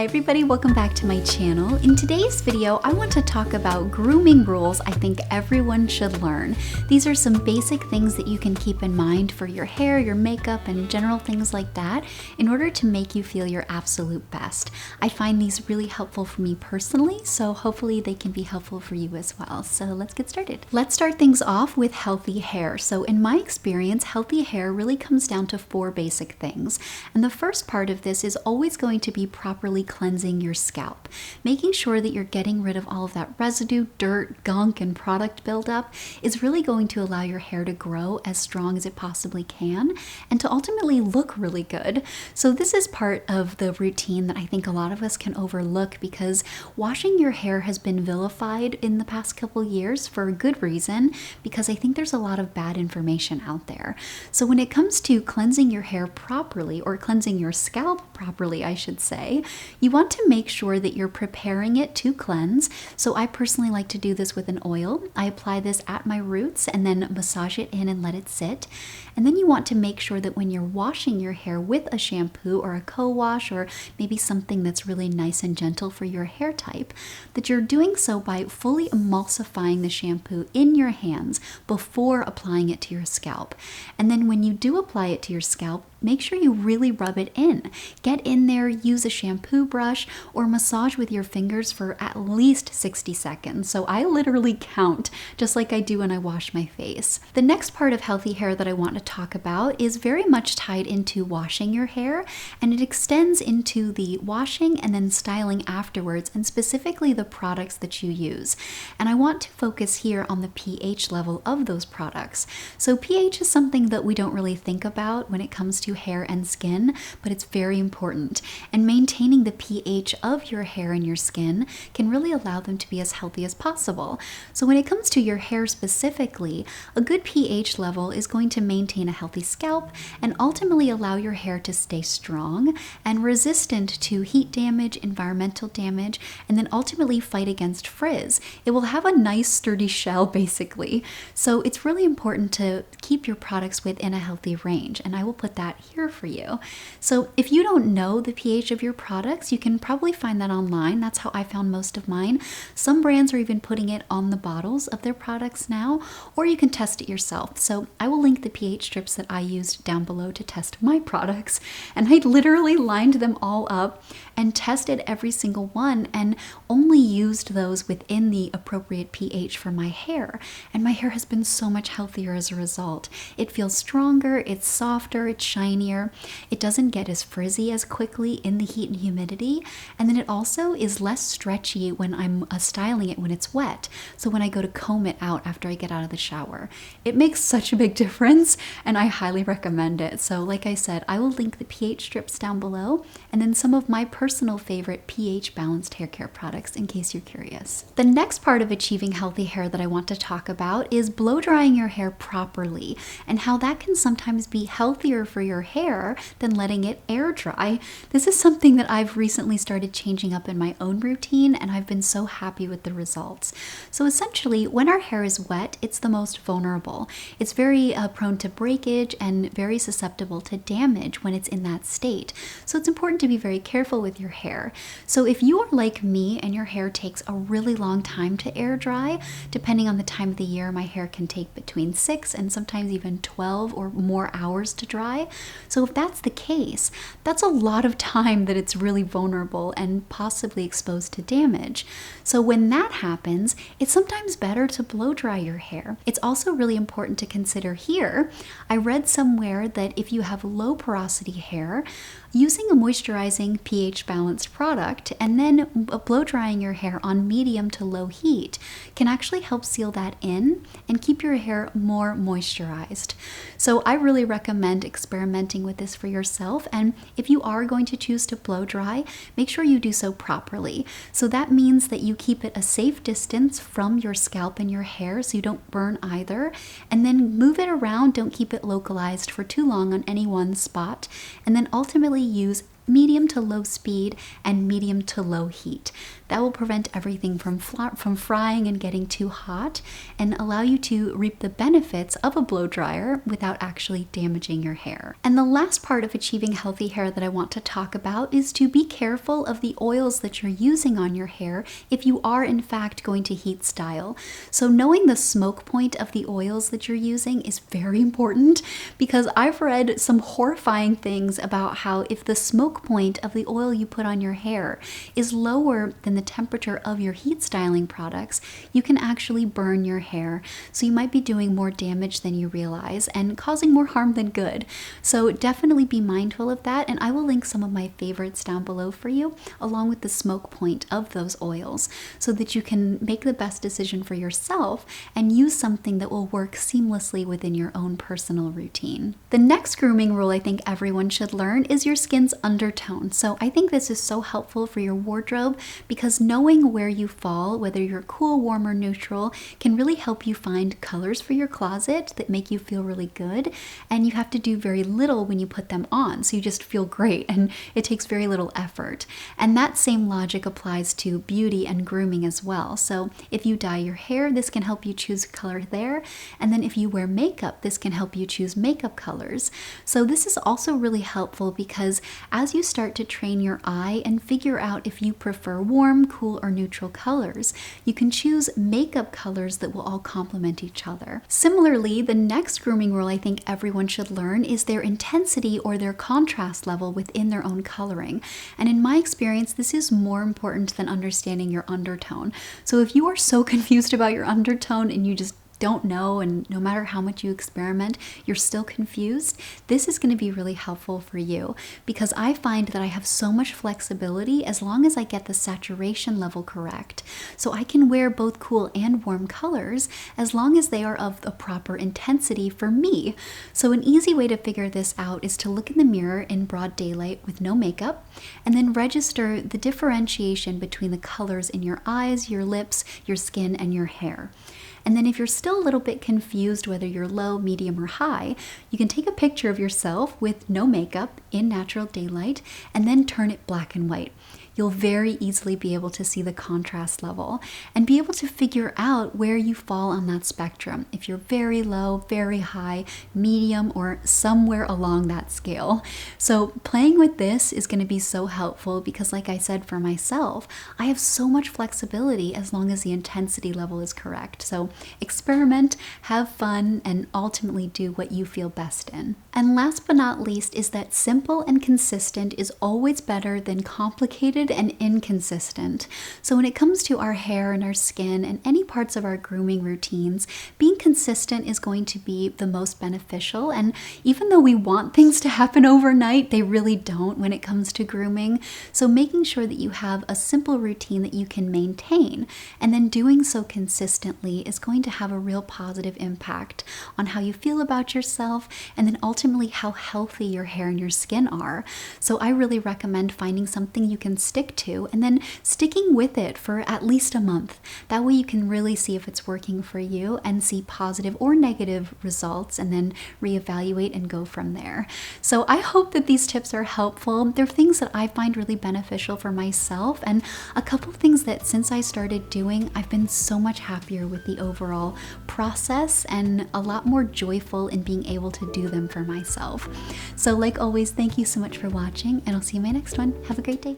Hi everybody, welcome back to my channel. In today's video, I want to talk about grooming rules I think everyone should learn. These are some basic things that you can keep in mind for your hair, your makeup, and general things like that in order to make you feel your absolute best. I find these really helpful for me personally, so hopefully they can be helpful for you as well. So let's get started. Let's start things off with healthy hair. So in my experience, healthy hair really comes down to 4 basic things. And the first part of this is always going to be properly cleansing your scalp. Making sure that you're getting rid of all of that residue, dirt, gunk, and product buildup is really going to allow your hair to grow as strong as it possibly can and to ultimately look really good. So this is part of the routine that I think a lot of us can overlook because washing your hair has been vilified in the past couple years for a good reason, because I think there's a lot of bad information out there. So when it comes to cleansing your hair properly, or cleansing your scalp properly, I should say, you want to make sure that you're preparing it to cleanse. So I personally like to do this with an oil. I apply this at my roots and then massage it in and let it sit. And then you want to make sure that when you're washing your hair with a shampoo or a co-wash, or maybe something that's really nice and gentle for your hair type, that you're doing so by fully emulsifying the shampoo in your hands before applying it to your scalp. And then when you do apply it to your scalp, make sure you really rub it in. Get in there, use a shampoo brush, or massage with your fingers for at least 60 seconds. So I literally count, just like I do when I wash my face. The next part of healthy hair that I want to talk about is very much tied into washing your hair, and it extends into the washing and then styling afterwards, and specifically the products that you use. And I want to focus here on the pH level of those products. So pH is something that we don't really think about when it comes to hair and skin, but it's very important. And maintaining the pH of your hair and your skin can really allow them to be as healthy as possible. So when it comes to your hair specifically, a good pH level is going to maintain a healthy scalp and ultimately allow your hair to stay strong and resistant to heat damage, environmental damage, and then ultimately fight against frizz. It will have a nice sturdy shell basically. So it's really important to keep your products within a healthy range, and I will put that here for you. So if you don't know the pH of your products, you can probably find that online. That's how I found most of mine. Some brands are even putting it on the bottles of their products now, or you can test it yourself. So I will link the pH strips that I used down below to test my products, and I literally lined them all up and tested every single one and only used those within the appropriate pH for my hair. And my hair has been so much healthier as a result. It feels stronger, it's softer, it's shinier. It doesn't get as frizzy as quickly in the heat and humidity. And then it also is less stretchy when I'm styling it when it's wet. So when I go to comb it out after I get out of the shower, it makes such a big difference, and I highly recommend it. So like I said, I will link the pH strips down below and then some of my personal favorite pH balanced hair care products in case you're curious. The next part of achieving healthy hair that I want to talk about is blow drying your hair properly, and how that can sometimes be healthier for your hair than letting it air dry. This is something that I've recently started changing up in my own routine, and I've been so happy with the results. So essentially, when our hair is wet, it's the most vulnerable. It's very prone to breakage and very susceptible to damage when it's in that state. So it's important to be very careful with your hair. So if you are like me and your hair takes a really long time to air dry, depending on the time of the year, my hair can take between 6 and sometimes even 12 or more hours to dry. So if that's the case, that's a lot of time that it's really vulnerable and possibly exposed to damage. So when that happens, it's sometimes better to blow dry your hair. It's also really important to consider here. I read somewhere that if you have low porosity hair, using a moisturizing pH balanced product and then blow drying your hair on medium to low heat can actually help seal that in and keep your hair more moisturized. So I really recommend experimenting with this for yourself, and if you are going to choose to blow dry, make sure you do so properly. So that means that you keep it a safe distance from your scalp and your hair so you don't burn either, and then move it around. Don't keep it localized for too long on any one spot, and then ultimately use medium to low speed and medium to low heat. That will prevent everything from frying and getting too hot and allow you to reap the benefits of a blow dryer without actually damaging your hair. And the last part of achieving healthy hair that I want to talk about is to be careful of the oils that you're using on your hair if you are in fact going to heat style. So knowing the smoke point of the oils that you're using is very important, because I've read some horrifying things about how if the smoke point of the oil you put on your hair is lower than the temperature of your heat styling products, you can actually burn your hair. So you might be doing more damage than you realize and causing more harm than good. So definitely be mindful of that, and I will link some of my favorites down below for you, along with the smoke point of those oils, so that you can make the best decision for yourself and use something that will work seamlessly within your own personal routine. The next grooming rule I think everyone should learn is your skin's undertone. So I think this is so helpful for your wardrobe, because knowing where you fall, whether you're cool, warm, or neutral, can really help you find colors for your closet that make you feel really good. And you have to do very little when you put them on, so you just feel great, and it takes very little effort. And that same logic applies to beauty and grooming as well. So if you dye your hair, this can help you choose color there. And then if you wear makeup, this can help you choose makeup colors. So this is also really helpful, because as you start to train your eye and figure out if you prefer warm, cool, or neutral colors, you can choose makeup colors that will all complement each other. Similarly, the next grooming rule I think everyone should learn is their intensity or their contrast level within their own coloring. And in my experience, this is more important than understanding your undertone. So if you are so confused about your undertone and you just don't know, and no matter how much you experiment, you're still confused, this is going to be really helpful for you, because I find that I have so much flexibility as long as I get the saturation level correct. So I can wear both cool and warm colors as long as they are of the proper intensity for me. So an easy way to figure this out is to look in the mirror in broad daylight with no makeup, and then register the differentiation between the colors in your eyes, your lips, your skin, and your hair. And then if you're still a little bit confused whether you're low, medium, or high, you can take a picture of yourself with no makeup in natural daylight and then turn it black and white. You'll very easily be able to see the contrast level and be able to figure out where you fall on that spectrum, if you're very low, very high, medium, or somewhere along that scale. So playing with this is going to be so helpful, because like I said, for myself, I have so much flexibility as long as the intensity level is correct. So experiment, have fun, and ultimately do what you feel best in. And last but not least is that simple and consistent is always better than complicated and inconsistent. So when it comes to our hair and our skin and any parts of our grooming routines, being consistent is going to be the most beneficial. And even though we want things to happen overnight, they really don't when it comes to grooming. So making sure that you have a simple routine that you can maintain, and then doing so consistently, is going to have a real positive impact on how you feel about yourself, and then ultimately how healthy your hair and your skin are. So I really recommend finding something you can stick to, and then sticking with it for at least a month. That way you can really see if it's working for you and see positive or negative results, and then reevaluate and go from there. So I hope that these tips are helpful. They're things that I find really beneficial for myself, and a couple things that since I started doing, I've been so much happier with the overall process and a lot more joyful in being able to do them for myself. So like always, thank you so much for watching, and I'll see you in my next one. Have a great day.